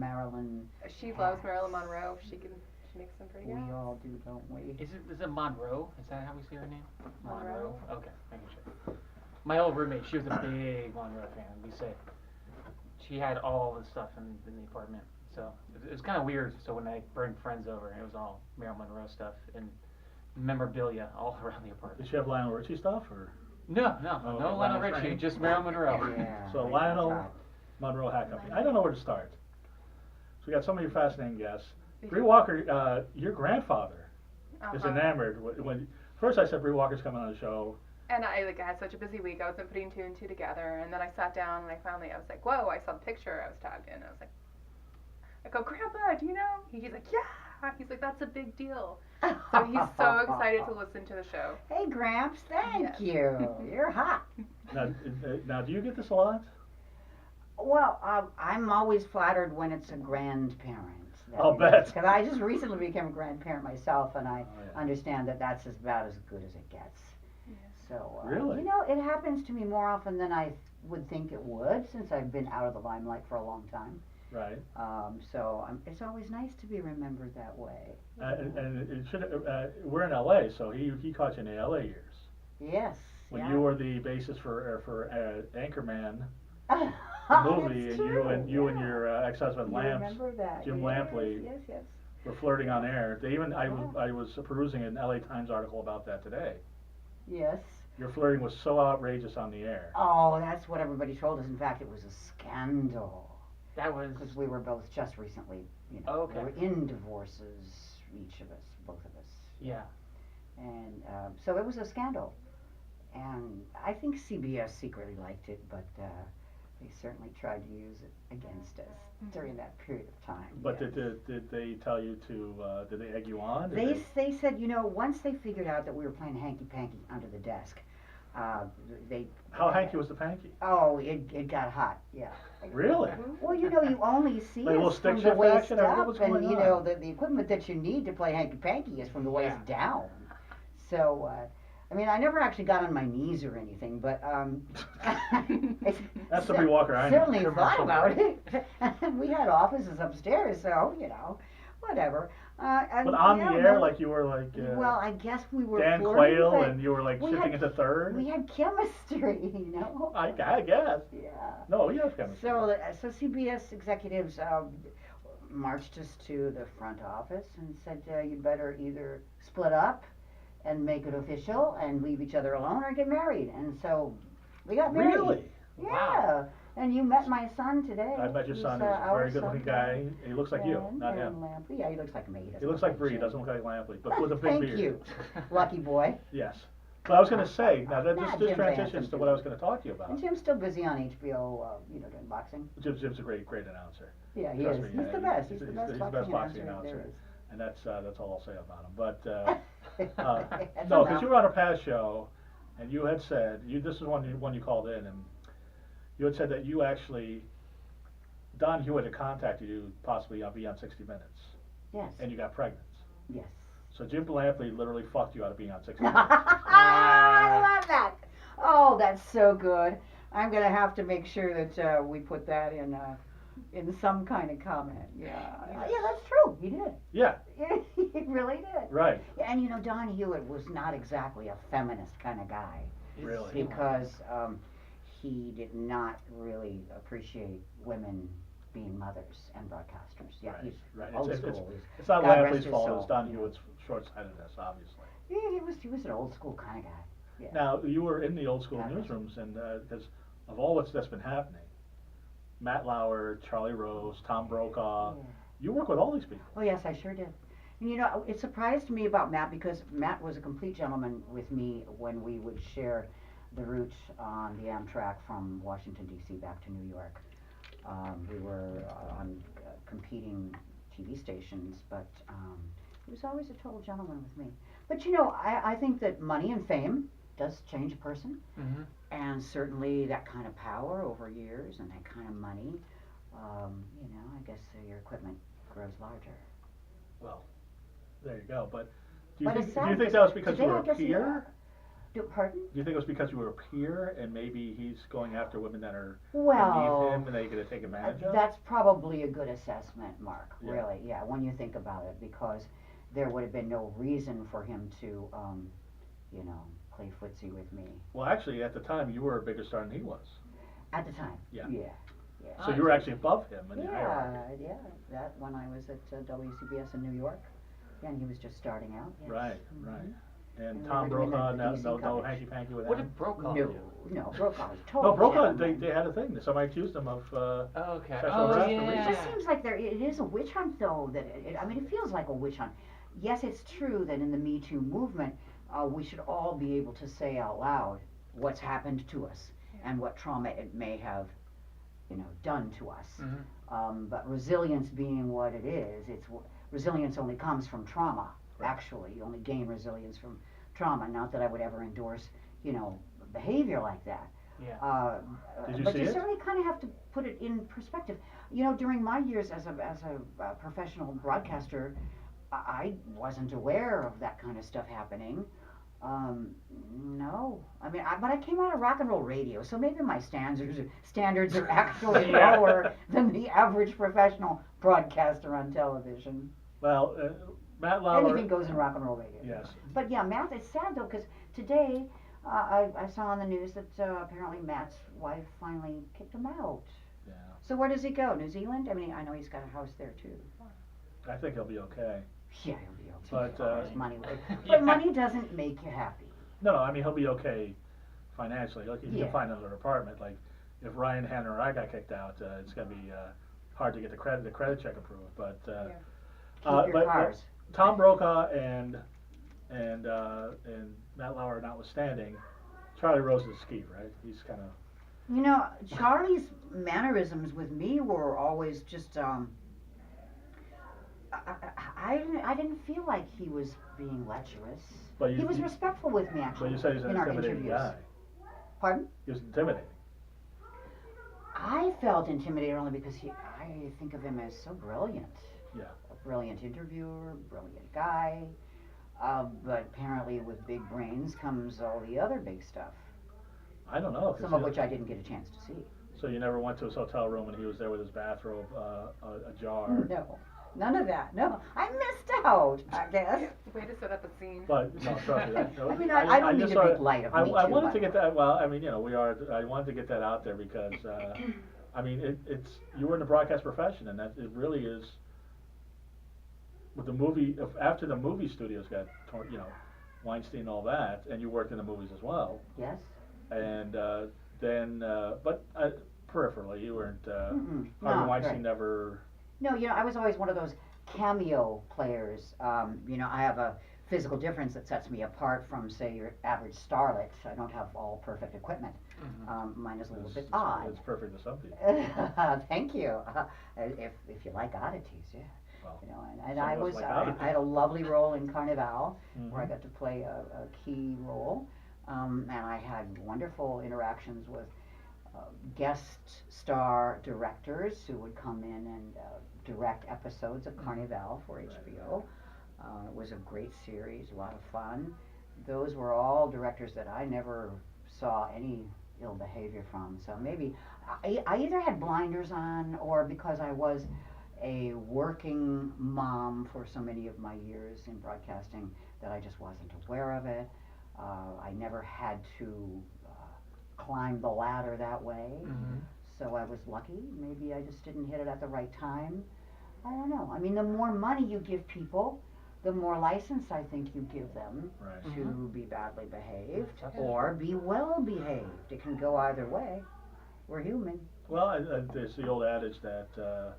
Marilyn She loves hats. Marilyn Monroe. She makes them pretty We good. all do, don't we? Is it Monroe? Is that how we say her name? Monroe. Okay, making sure. My old roommate, she was a big Monroe fan. We say she had all the stuff in the apartment. So it was kind of weird. So when I bring friends over, it was all Marilyn Monroe stuff and memorabilia all around the apartment. Did she have Lionel Richie stuff or? No, Oh, no okay, Lionel Lionel Richie, Richie. just Marilyn Monroe. Yeah. So that's Lionel right. Monroe Hat Company. I don't know where to start. So we got some of your fascinating guests. Bree Walker, your grandfather is enamored. When first I said Bree Walker's coming on the show. And I had such a busy week. I wasn't putting two and two together. And then I sat down and I was like, whoa! I saw the picture. I was tagged in. I was like, I go, Grandpa, do you know? He's like, yeah. He's like, that's a big deal. So he's so excited to listen to the show. Hey, Gramps, thank Yes. you. You're hot. Now, do you get this a lot? Well, I'm always flattered when it's a grandparent. I'll bet. Because I just recently became a grandparent myself, and I yeah. understand that that's about as good as it gets. Yes. So, Really? you know, it happens to me more often than I would think it would, since I've been out of the limelight for a long time. Right. It's always nice to be remembered that way. And it should. We're in LA, so he caught you in the LA years Yes. when yeah. you were the basis for Anchorman, the Oh, movie, that's and true, you and yeah. your ex-husband You Lamps, remember that? Jim yes, Lampley, Yes. were flirting on air. They even I Yeah. was perusing an LA Times article about that today. Yes. Your flirting was so outrageous on the air. Oh, that's what everybody told us. In fact, it was a scandal. That was. Because we were both just recently, Okay. we were in divorces, each of us, both of us. Yeah. And so it was a scandal. And I think CBS secretly liked it, but they certainly tried to use it against us during that period of time. But yes. did they tell you to? Did they egg you on? They said, once they figured out that we were playing hanky panky under the desk, they. How hanky was the panky? Oh, it got hot. Yeah. Really? Well, you only see Like a little us stick from the shift waist action, or what up, was and going on? the equipment that you need to play hanky panky is from the waist Yeah. down. So, I never actually got on my knees or anything, but That's the Bree Walker I know. certainly thought about it. We had offices upstairs, so whatever. But on the air, like you were like well, I guess we were Dan flirting, Quayle, but and you were like we shifting had- into third. we had chemistry, I guess. Yeah. No, you have chemistry. So CBS executives marched us to the front office and said, you'd better either split up and make it official and leave each other alone, or get married. And so we got married. Really? Yeah. Wow. And you met my son today. I met your He's, son. He's a our very good-looking son. guy. He looks like you, And not him. Lampley. Yeah, he looks like me. He He doesn't looks look like Bree. Jim. Doesn't look like Lampley, but with a big Thank beard. you, lucky boy. Yes. But I was going to say, now that Nah, this Jim's transitions handsome to what I was going to talk to you about. And Jim's still busy on HBO, doing boxing. Jim's a great announcer. Yeah, he Trust is. me, He's yeah, the best. He's the best he's the boxing boxing announcer there announcer. is. And that's all I'll say about him. But That's no, enough. because you were on a past show, and you had said this is one you called in, and you had said that you actually Don Hewitt had contacted you possibly on Beyond 60 Minutes, Yes. and you got pregnant. Yes. So Jim Lampley literally fucked you out of being on 60 Minutes. I love that. Oh, that's so good. I'm gonna have to make sure that we put that in some kind of comment. Yeah. Yeah, that's true. He did. Yeah, He really did. right. Yeah, and Don Hewitt was not exactly a feminist kind of guy, Really? because he did not really appreciate women being mothers and broadcasters. Yeah, Right, he's right. old It's school. It's not God rest Lampley's his fault. soul, It's Don you know. Hewitt's short-sightedness, obviously. Yeah, he was an old school kind of guy. Yeah. Now, you were in the old school God rest newsrooms, and because of all that's been happening, Matt Lauer, Charlie Rose, Tom Brokaw, Yeah. you work with all these people. Oh yes, I sure did. And it surprised me about Matt, because Matt was a complete gentleman with me when we would share the route on the Amtrak from Washington D.C. back to New York. We were on competing TV stations, but he was always a total gentleman with me. But I think that money and fame does change a person, Mm-hmm. and certainly that kind of power over years and that kind of money, I guess your equipment grows larger. Well, there you go. But do But you it's think sad that was because you today, were I a guess, peer? Pardon? Do you think it was because you were a peer and maybe he's going after women that are Well, beneath him and they're going to take advantage of? that's probably a good assessment, Mark, Yeah. really, yeah, when you think about it, because there would have been no reason for him to, you know, play footsie with me. Well, actually, at the time, you were a bigger star than he was. At the time, Yeah. yeah. So you were actually above him in the hierarchy. Yeah, that when I was at WCBS in New York, and he was just starting out, yes. Right, Mhm. right. And And we Tom were doing Brokaw, the no DC coverage. hanky-panky with What him? did Brokaw No, do? no, Brokaw was No, totally Brokaw, gentleman. they had a thing, somebody accused him of, Oh, okay. Sexual Oh, harassment It yeah. just seems like it is a witch hunt, though. I mean, it feels like a witch hunt. Yes, it's true that in the Me Too movement, we should all be able to say out loud what's happened to us and what trauma it may have, you know, done to us. But resilience being what it is, resilience only comes from trauma. Right. Actually, you only gain resilience from trauma. Not that I would ever endorse, you know, behavior like that. Yeah. Did you But see you it? certainly kind of have to put it in perspective. You know, during my years as a professional broadcaster, I wasn't aware of that kind of stuff happening. No, I mean, but I came out of rock and roll radio, so maybe my standards are actually Yeah. lower than the average professional broadcaster on television. well, Matt Lauer. Anything goes in rock and roll radio. Yes. But yeah, Matt, it's sad though, because today I saw on the news that apparently Matt's wife finally kicked him out. Yeah. So where does he go? New Zealand? I mean, I know he's got a house there too. I think he'll be okay. Yeah, he'll be okay. But, His money would. Yeah. But money doesn't make you happy. No, I mean, he'll be okay financially. Like, he Yeah. can find another apartment. Like, if Ryan, Hannah, or I got kicked out, it's going to be hard to get the credit check approved. But, Keep your cars. Tom Brokaw and Matt Lauer notwithstanding, Charlie Rose is key, right? He's kind of. You know, Charlie's mannerisms with me were always just I didn't feel like he was being lecherous. But He was respectful with me But actually you said he's an in our intimidating interviews. guy. Pardon? He was intimidating. I felt intimidated only because I think of him as so brilliant. Yeah. A brilliant interviewer, brilliant guy. But apparently with big brains comes all the other big stuff. I don't know. 'cause Some of which I didn't get a chance to see. So you never went to his hotel room and he was there with his bathrobe ajar. No, none of that. No, I missed out, I guess. Way to set up a scene. But no, trust me. I mean, I don't just need to sort make of- light of I Me Too, wanted by to the get way. that. Well, I mean, you know, I wanted to get that out there because I mean, it's you were in the broadcast profession, and that it really is. With the movie, after the movie studios got torn, you know, Weinstein and all that, and you worked in the movies as well, Yes? and then, but peripherally, you weren't. Mm-mm. Harvey No, Weinstein right. never. No, you know, I was always one of those cameo players. You know, I have a physical difference that sets me apart from, say, your average starlet. I don't have all perfect equipment. Mine is a little bit odd. It's perfect to some people. Thank you. If you like oddities, yeah. Well, You know, and some I of us was like I oddities. had a lovely role in Carnival where I Mhm. got to play a key role, and I had wonderful interactions with guest star directors who would come in and direct episodes of Carnival for HBO. It was a great series, a lot of fun. Those were all directors that I never saw any ill behavior from. So maybe I either had blinders on, or because I was a working mom for so many of my years in broadcasting that I just wasn't aware of it. I never had to climb the ladder that way. So I was lucky. Maybe I just didn't hit it at the right time. I don't know. I mean, the more money you give people, the more license I think you give them Right. to be badly behaved or be well behaved. It can go either way. We're human. Well, there's the old adage that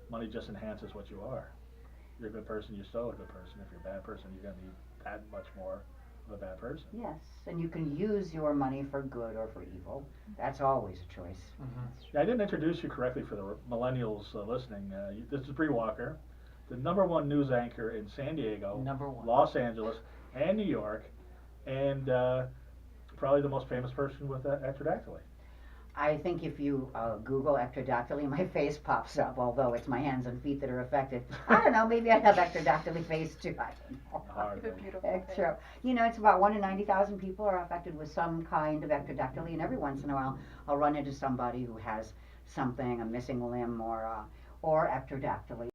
money just enhances what you are. If you're a good person, you're still a good person. If you're a bad person, you're going to be that much more of a bad person. Yes, and you can use your money for good or for evil. That's always a choice. I didn't introduce you correctly for the millennials listening. This is Bree Walker, the #1 news anchor in San Diego, #1. Los Angeles, and New York, and probably the most famous person with ectrodactyly. I think if you Google ectrodactyly, my face pops up, although it's my hands and feet that are affected. I don't know, maybe I have ectrodactyly face too. I don't know. Hard, It's a though. beautiful It's thing. true. You know, it's about 1 in 90,000 people are affected with some kind of ectrodactyly, and every once in a while I'll run into somebody who has something, a missing limb or ectrodactyly.